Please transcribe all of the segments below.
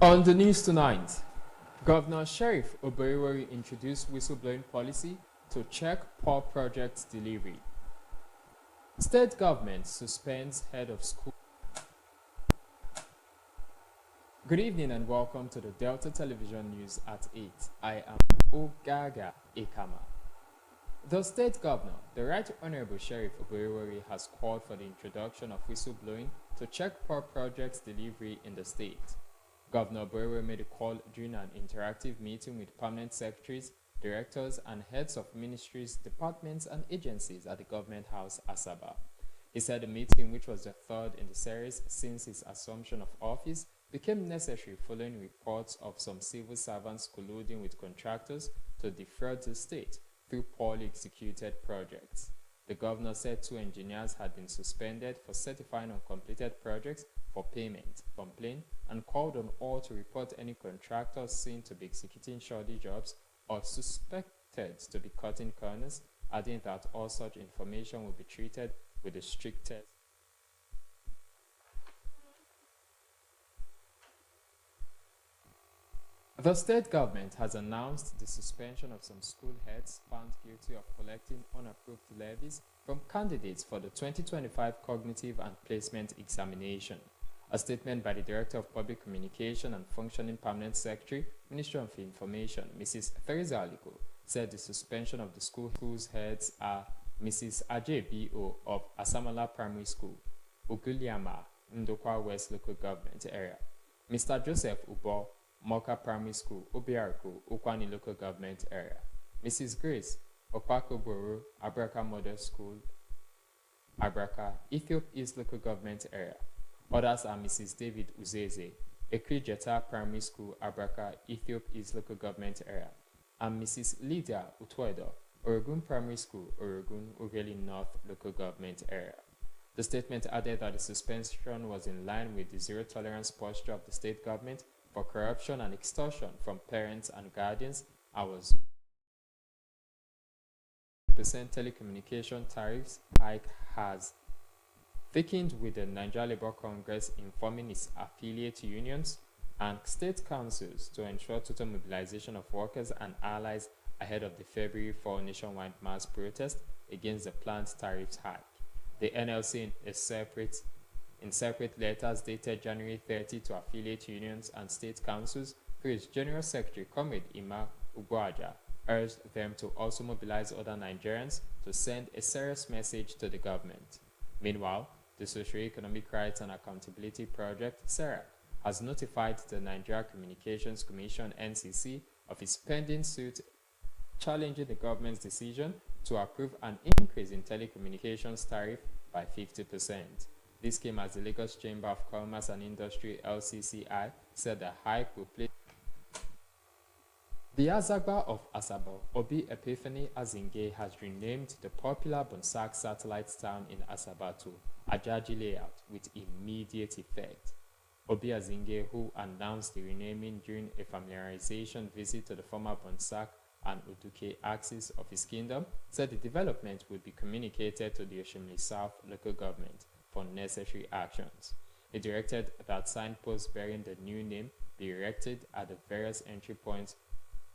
On the news tonight, Governor Sheriff Oberewori introduced whistleblowing policy to check poor project delivery. State government suspends head of school. Good evening and welcome to the Delta Television News at 8. I am Ogaga Ekama. The state governor, the Right Honorable Sheriff Oberewori, has called for the introduction of whistleblowing to check poor projects delivery in the state. Governor Oberewori made a call during an interactive meeting with permanent secretaries, directors, and heads of ministries, departments, and agencies at the Government House, Asaba. He said the meeting, which was the third in the series since his assumption of office, became necessary following reports of some civil servants colluding with contractors to defraud the state through poorly executed projects. The governor said 2 engineers had been suspended for certifying uncompleted projects for payment, complained, and called on all to report any contractors seen to be executing shoddy jobs or suspected to be cutting corners, adding that all such information will be treated with the strictest. The state government has announced the suspension of some school heads found guilty of collecting unapproved levies from candidates for the 2025 Cognitive and Placement Examination. A statement by the Director of Public Communication and Functioning Permanent Secretary, Ministry of Information, Mrs. Theresa Aliko, said the suspension of the school's heads are Mrs. Ajay B.O. of Asamala Primary School, Uguliama, Ndokwa West Local Government Area, Mr. Joseph Ubo, Moka Primary School, Obiarako, Ukwani Local Government Area, Mrs. Grace, Opako Boro, Abraka Model School, Abraka, Ethiop East Local Government Area. Others are Mrs. David Uzeze, Ekrijeta Primary School, Abraka, Ethiop East Local Government Area, and Mrs. Lydia Utwedo, Oregun Primary School, Oregun, Ugeli North Local Government Area. The statement added that the suspension was in line with the zero-tolerance posture of the state government for corruption and extortion from parents and guardians, and was percent telecommunication tariffs hike has thickened, with the Nigeria Labour Congress informing its affiliate unions and state councils to ensure total mobilization of workers and allies ahead of the February 4 nationwide mass protest against the planned tariffs hike. The NLC in separate letters dated January 30 to affiliate unions and state councils through its General Secretary, Comrade Ima Ugwaja, urged them to also mobilize other Nigerians to send a serious message to the government. Meanwhile, the Socio-Economic Rights and Accountability Project, SERA, has notified the Nigeria Communications Commission, NCC, of its pending suit challenging the government's decision to approve an increase in telecommunications tariff by 50%. This came as the Lagos Chamber of Commerce and Industry, LCCI, said the hike will play. The Azagba of Asaba, Obi Epiphany Azinge, has renamed the popular Bonsak satellite town in Asaba to Ajaji Layout with immediate effect. Obi Azinge, who announced the renaming during a familiarization visit to the former Bonsak and Uduke axis of his kingdom, said the development would be communicated to the Oshimili South local government for necessary actions. He directed that signposts bearing the new name be erected at the various entry points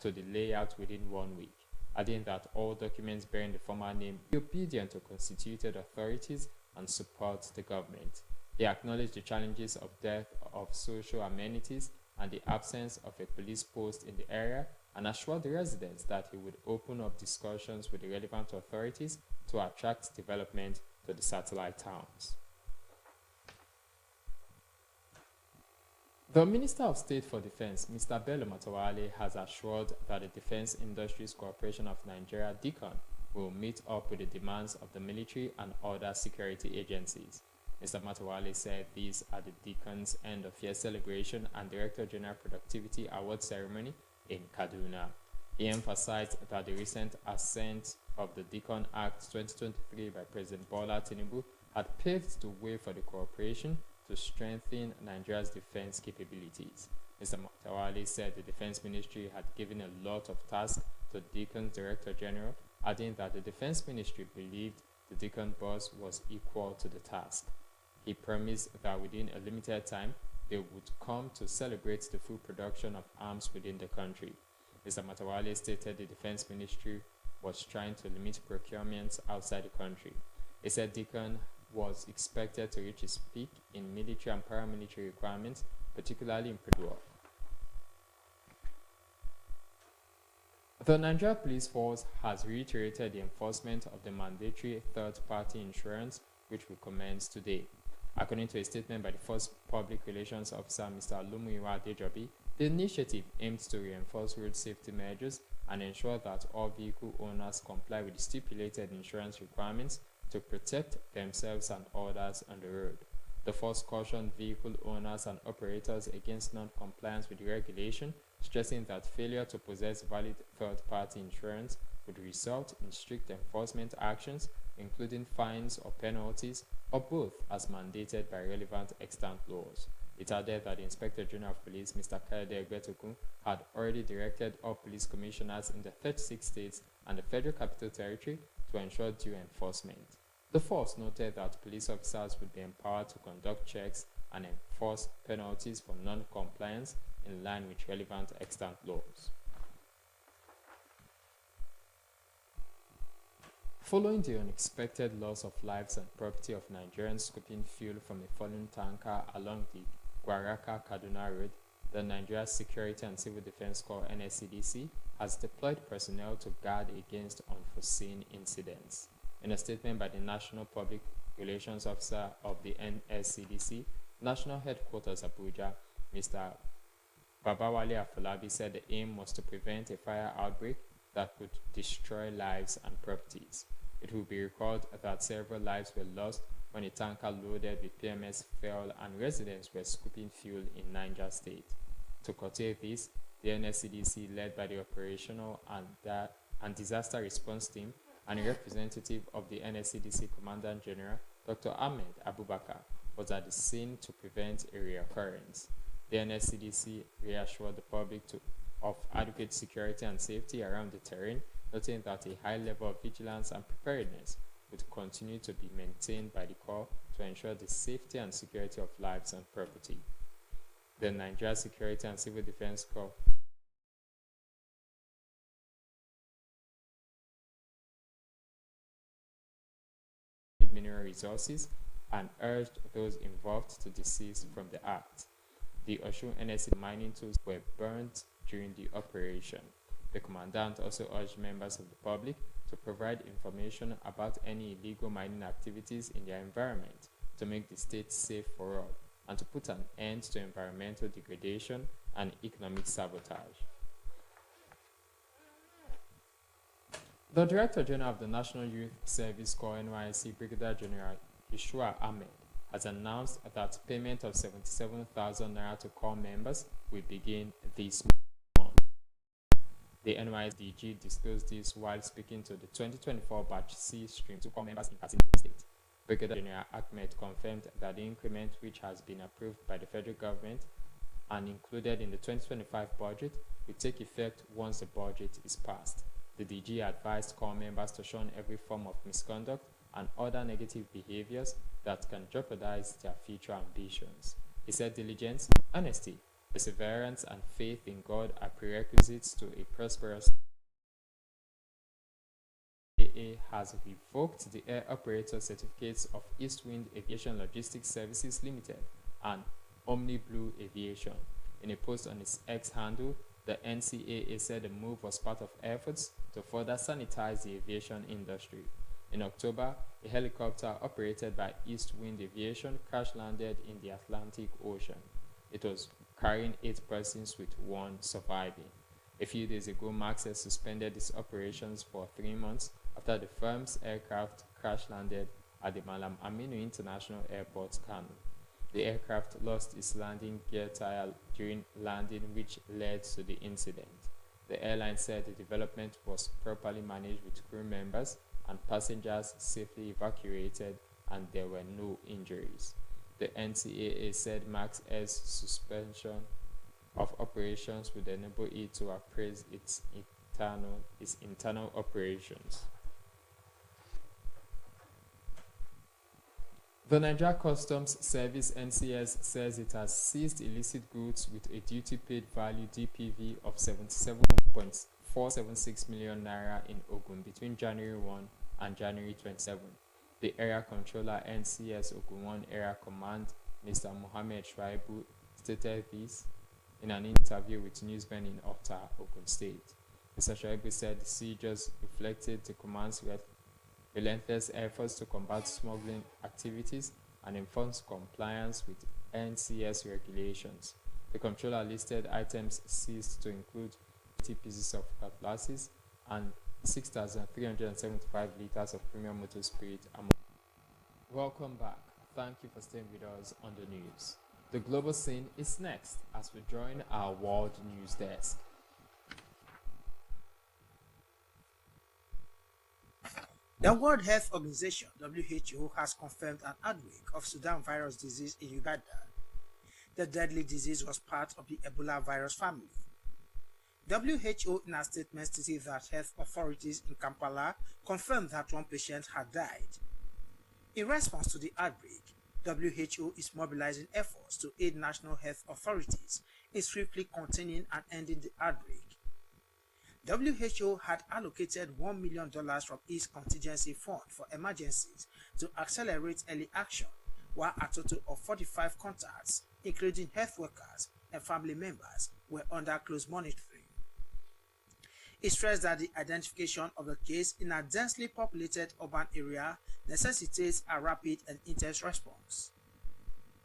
to the layout within 1 week, adding that all documents bearing the former name be obedient to constituted authorities and support the government. He acknowledged the challenges of dearth of social amenities and the absence of a police post in the area, and assured the residents that he would open up discussions with the relevant authorities to attract development to the satellite towns. The Minister of State for Defense, Mr. Bello Matawale, has assured that the Defense Industries Corporation of Nigeria, DICON, will meet up with the demands of the military and other security agencies. Mr. Matawale said these at the DICON's end-of-year celebration and Director General Productivity Award ceremony in Kaduna. He emphasized that the recent assent of the DICON Act 2023 by President Bola Tinubu had paved the way for the corporation to strengthen Nigeria's defense capabilities. Mr. Matawale said the Defense Ministry had given a lot of tasks to DICON's Director General, adding that the Defense Ministry believed the DICON boss was equal to the task. He promised that within a limited time, they would come to celebrate the full production of arms within the country. Mr. Matawale stated the Defense Ministry was trying to limit procurements outside the country. He said DICON was expected to reach its peak in military and paramilitary requirements, particularly in Purdue. The Nigeria Police Force has reiterated the enforcement of the mandatory third-party insurance, which will commence today. According to a statement by the Force Public Relations Officer, Mr. Olumuyiwa Adejobi, the initiative aims to reinforce road safety measures and ensure that all vehicle owners comply with the stipulated insurance requirements to protect themselves and others on the road. The force cautioned vehicle owners and operators against non-compliance with the regulation, stressing that failure to possess valid third-party insurance would result in strict enforcement actions, including fines or penalties, or both, as mandated by relevant extant laws. It added that the Inspector General of Police, Mr. Kayode Egbetokun, had already directed all police commissioners in the 36 states and the Federal Capital Territory to ensure due enforcement. The force noted that police officers would be empowered to conduct checks and enforce penalties for non-compliance in line with relevant extant laws. Following the unexpected loss of lives and property of Nigerians scooping fuel from a fallen tanker along the Gwaraka-Kaduna Road, the Nigeria Security and Civil Defense Corps (NSCDC) has deployed personnel to guard against unforeseen incidents. In a statement by the National Public Relations Officer of the NSCDC, National Headquarters Abuja, Mr. Babawale Afolabi, said the aim was to prevent a fire outbreak that could destroy lives and properties. It will be recalled that several lives were lost when a tanker loaded with PMS fell and residents were scooping fuel in Niger State. To curtail this, the NSCDC, led by the Operational and Disaster Response Team and a representative of the NSCDC Commandant General, Dr. Ahmed Abubakar, was at the scene to prevent a reoccurrence. The NSCDC reassured the public of adequate security and safety around the terrain, noting that a high level of vigilance and preparedness would continue to be maintained by the Corps to ensure the safety and security of lives and property. The Nigeria Security and Civil Defense Corps mineral resources and urged those involved to desist from the act. The Osun NSC mining tools were burnt during the operation. The commandant also urged members of the public to provide information about any illegal mining activities in their environment to make the state safe for all and to put an end to environmental degradation and economic sabotage. The Director General of the National Youth Service Corps (NYSC), Brigadier General Ishua Ahmed, has announced that payment of 77,000 naira to Corps members will begin this month. The NYSDG disclosed this while speaking to the 2024 Batch C stream to Corps members in Katsina State. Brigadier General Ahmed confirmed that the increment, which has been approved by the federal government and included in the 2025 budget, will take effect once the budget is passed. The DG advised Corps members to shun every form of misconduct and other negative behaviors that can jeopardize their future ambitions. He said diligence, honesty, perseverance, and faith in God are prerequisites to a prosperous AA has revoked the air operator certificates of Eastwind Aviation Logistics Services Limited and Omni Blue Aviation. In a post on its X handle, the NCAA said the move was part of efforts to further sanitize the aviation industry. In October, a helicopter operated by Eastwind Aviation crash-landed in the Atlantic Ocean. It was carrying 8 persons with 1 surviving. A few days ago, Maxes suspended its operations for 3 months after the firm's aircraft crash-landed at the Malam Aminu International Airport, Kano. The aircraft lost its landing gear tire during landing, which led to the incident. The airline said the development was properly managed with crew members and passengers safely evacuated, and there were no injuries. The NCAA said Max Air's suspension of operations would enable it to appraise its internal operations. The Nigeria Customs Service (NCS) says it has seized illicit goods with a duty-paid value (DPV) of 77.476 million naira in Ogun between January 1 and January 27. The Area Controller NCS Ogun 1 Area Command, Mr. Mohammed Shuaibu, stated this in an interview with newsmen in Okta, Ogun State. Mr. Shuaibu said the seizures reflected the command's relentless efforts to combat smuggling activities and enforce compliance with NCS regulations. The controller listed items seized to include 80 pieces of cutlasses and 6,375 liters of premium motor spirit. Welcome back. Thank you for staying with us on the news. The global scene is next as we join our world news desk. The World Health Organization (WHO) has confirmed an outbreak of Sudan virus disease in Uganda. The deadly disease was part of the Ebola virus family. WHO in a statement stated that health authorities in Kampala confirmed that one patient had died. In response to the outbreak, WHO is mobilizing efforts to aid national health authorities in swiftly containing and ending the outbreak. WHO had allocated $1 million from its contingency fund for emergencies to accelerate early action, while a total of 45 contacts, including health workers and family members, were under close monitoring. It stressed that the identification of the case in a densely populated urban area necessitates a rapid and intense response.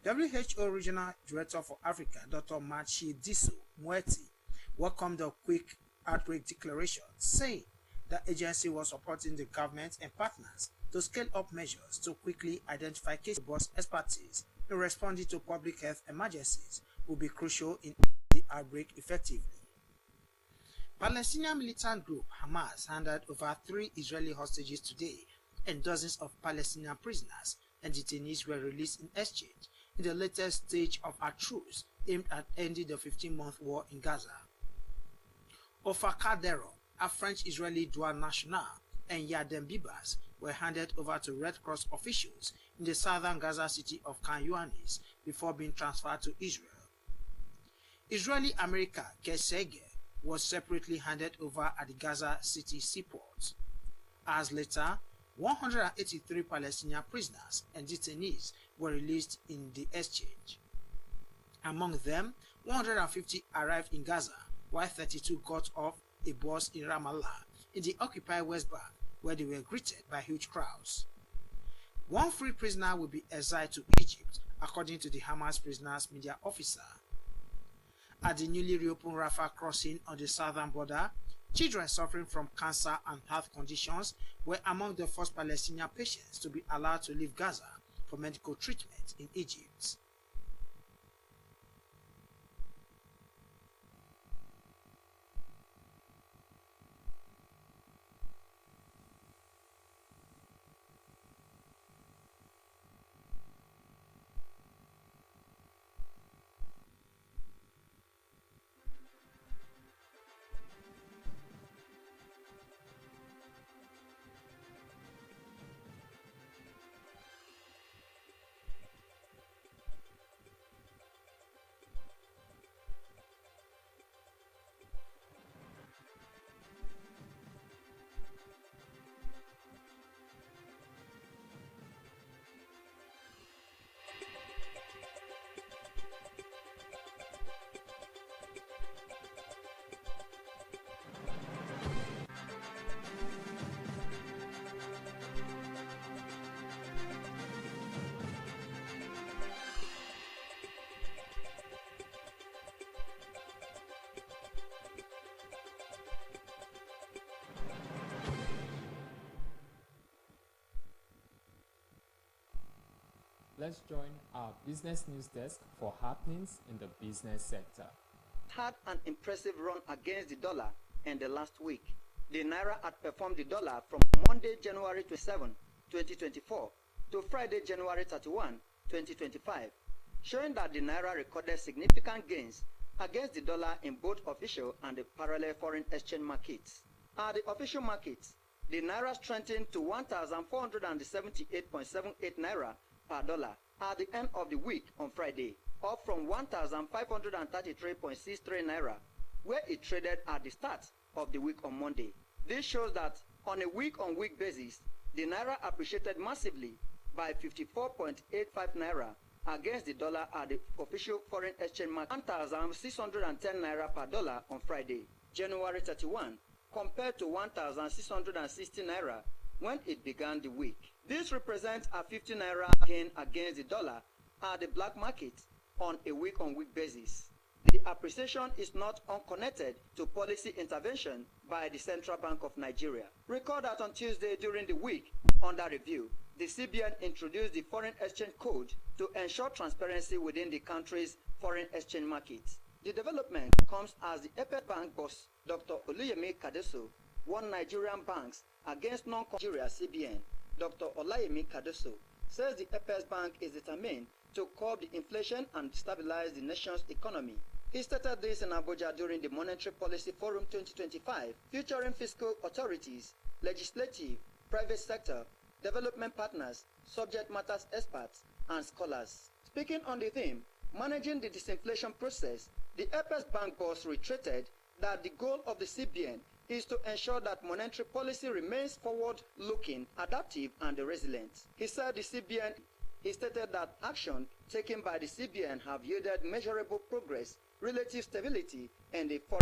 WHO Regional Director for Africa, Dr. Matshidiso Moeti, welcomed the quick outbreak declaration, saying the agency was supporting the government and partners to scale up measures to quickly identify cases. Robust expertise in responding to public health emergencies will be crucial in the outbreak effectively. Palestinian militant group Hamas handed over 3 Israeli hostages today, and dozens of Palestinian prisoners and detainees were released in exchange in the latest stage of a truce aimed at ending the 15-month war in Gaza. Ofer Kaldero, a French-Israeli dual national, and Yarden Bibas were handed over to Red Cross officials in the southern Gaza city of Khan Younis before being transferred to Israel. Israeli America Kesege was separately handed over at the Gaza City seaport. As later, 183 Palestinian prisoners and detainees were released in the exchange. Among them, 150 arrived in Gaza, while 32 got off a bus in Ramallah in the occupied West Bank, where they were greeted by huge crowds. One free prisoner will be exiled to Egypt, according to the Hamas prisoners' media officer. At the newly reopened Rafah crossing on the southern border, children suffering from cancer and health conditions were among the first Palestinian patients to be allowed to leave Gaza for medical treatment in Egypt. Let's join our business news desk for happenings in the business sector. Had an impressive run against the dollar in the last week. The Naira outperformed the dollar from Monday, January 27, 2024 to Friday, January 31, 2025, showing that the Naira recorded significant gains against the dollar in both official and the parallel foreign exchange markets. At the official markets, the Naira strengthened to 1,478.78 Naira per dollar at the end of the week on Friday, up from 1,533.63 naira, where it traded at the start of the week on Monday. This shows that on a week-on-week basis, the naira appreciated massively by 54.85 naira against the dollar at the official foreign exchange market, 1,610 naira per dollar on Friday, January 31, compared to 1,660 naira when it began the week. This represents a 50 naira gain against the dollar at the black market on a week-on-week basis. The appreciation is not unconnected to policy intervention by the Central Bank of Nigeria. Recall that on Tuesday during the week under review, the CBN introduced the foreign exchange code to ensure transparency within the country's foreign exchange markets. The development comes as the Apex Bank boss, Dr. Oluyemi Kadeso, warned Nigerian banks against non-Nigeria CBN. Dr. Olayemi Kadeso says the Apex Bank is determined to curb the inflation and stabilize the nation's economy. He stated this in Abuja during the Monetary Policy Forum 2025, featuring fiscal authorities, legislative, private sector, development partners, subject matter experts, and scholars. Speaking on the theme, managing the disinflation process, the Apex Bank boss reiterated that the goal of the CBN is to ensure that monetary policy remains forward-looking, adaptive, and resilient. He said he stated that action taken by the CBN have yielded measurable progress, relative stability, and a